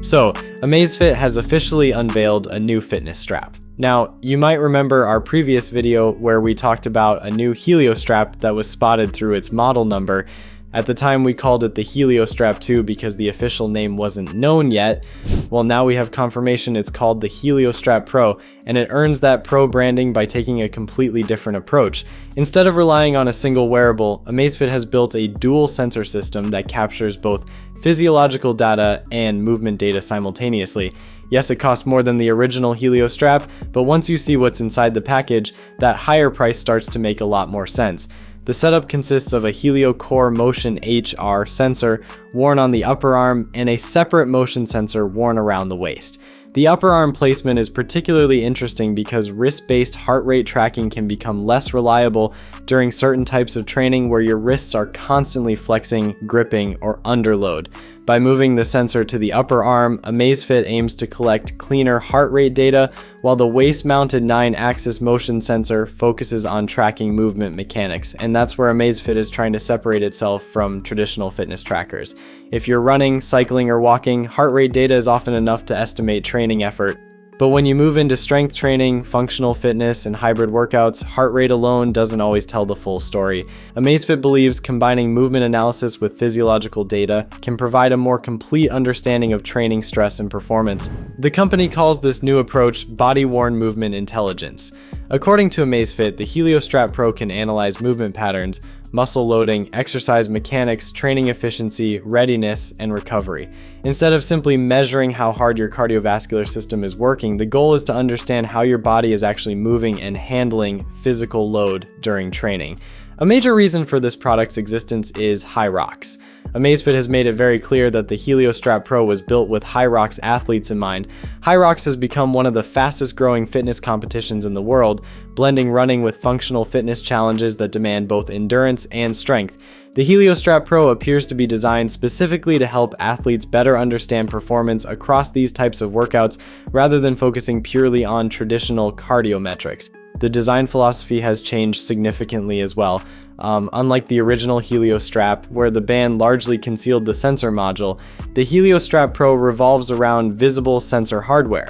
So, Amazfit has officially unveiled a new fitness strap. Now, you might remember our previous video where we talked about a new Helio strap that was spotted through its model number. At the time, we called it the Helio Strap 2 because the official name wasn't known yet. Well, now we have confirmation it's called the Helio Strap Pro, and it earns that Pro branding by taking a completely different approach. Instead of relying on a single wearable, Amazfit has built a dual sensor system that captures both physiological data and movement data simultaneously. Yes, it costs more than the original Helio strap, but once you see what's inside the package, that higher price starts to make a lot more sense. The setup consists of a Helio Core Motion HR sensor worn on the upper arm and a separate motion sensor worn around the waist. The upper arm placement is particularly interesting because wrist-based heart rate tracking can become less reliable during certain types of training where your wrists are constantly flexing, gripping, or under load. By moving the sensor to the upper arm, Amazfit aims to collect cleaner heart rate data, while the waist-mounted 9-axis motion sensor focuses on tracking movement mechanics, and that's where Amazfit is trying to separate itself from traditional fitness trackers. If you're running, cycling, or walking, heart rate data is often enough to estimate training effort. But when you move into strength training, functional fitness, and hybrid workouts, heart rate alone doesn't always tell the full story. Amazfit believes combining movement analysis with physiological data can provide a more complete understanding of training stress and performance. The company calls this new approach body-worn movement intelligence. According to Amazfit, the Helio Strap Pro can analyze movement patterns, muscle loading, exercise mechanics, training efficiency, readiness, and recovery. Instead of simply measuring how hard your cardiovascular system is working, the goal is to understand how your body is actually moving and handling physical load during training. A major reason for this product's existence is HYROX. Amazfit has made it very clear that the Helio Strap Pro was built with HYROX athletes in mind. HYROX has become one of the fastest growing fitness competitions in the world, blending running with functional fitness challenges that demand both endurance and strength. The Helio Strap Pro appears to be designed specifically to help athletes better understand performance across these types of workouts rather than focusing purely on traditional cardio metrics. The design philosophy has changed significantly as well. Unlike the original Helio strap, where the band largely concealed the sensor module, the Helio Strap Pro revolves around visible sensor hardware.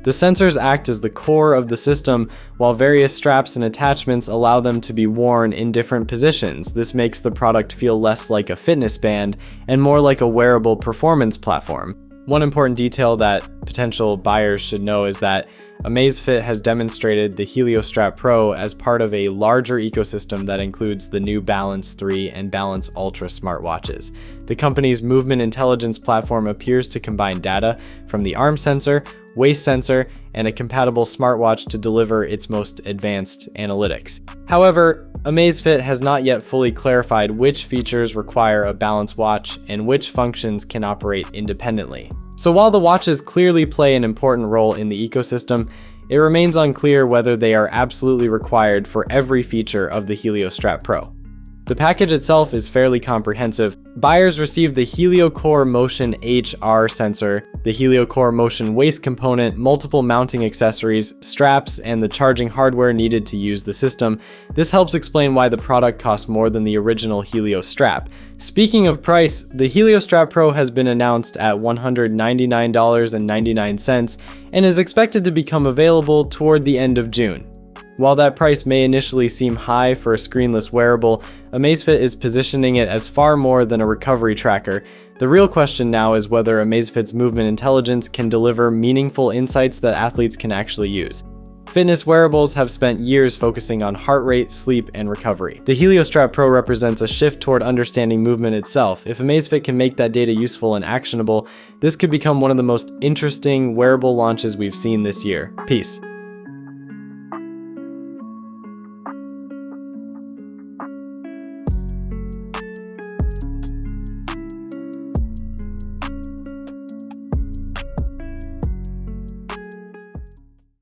The sensors act as the core of the system, while various straps and attachments allow them to be worn in different positions. This makes the product feel less like a fitness band and more like a wearable performance platform. One important detail that potential buyers should know is that Amazfit has demonstrated the Helio Strap Pro as part of a larger ecosystem that includes the new Balance 3 and Balance Ultra smartwatches. The company's movement intelligence platform appears to combine data from the arm sensor, waist sensor, and a compatible smartwatch to deliver its most advanced analytics. However, Amazfit has not yet fully clarified which features require a Balance watch and which functions can operate independently. So while the watches clearly play an important role in the ecosystem, it remains unclear whether they are absolutely required for every feature of the Helio Strap Pro. The package itself is fairly comprehensive. Buyers receive the Helio Core Motion HR sensor, the Helio Core Motion waist component, multiple mounting accessories, straps, and the charging hardware needed to use the system. This helps explain why the product costs more than the original Helio strap. Speaking of price, the Helio Strap Pro has been announced at $199.99 and is expected to become available toward the end of June. While that price may initially seem high for a screenless wearable, Amazfit is positioning it as far more than a recovery tracker. The real question now is whether Amazfit's movement intelligence can deliver meaningful insights that athletes can actually use. Fitness wearables have spent years focusing on heart rate, sleep, and recovery. The Helio Strap Pro represents a shift toward understanding movement itself. If Amazfit can make that data useful and actionable, this could become one of the most interesting wearable launches we've seen this year. Peace.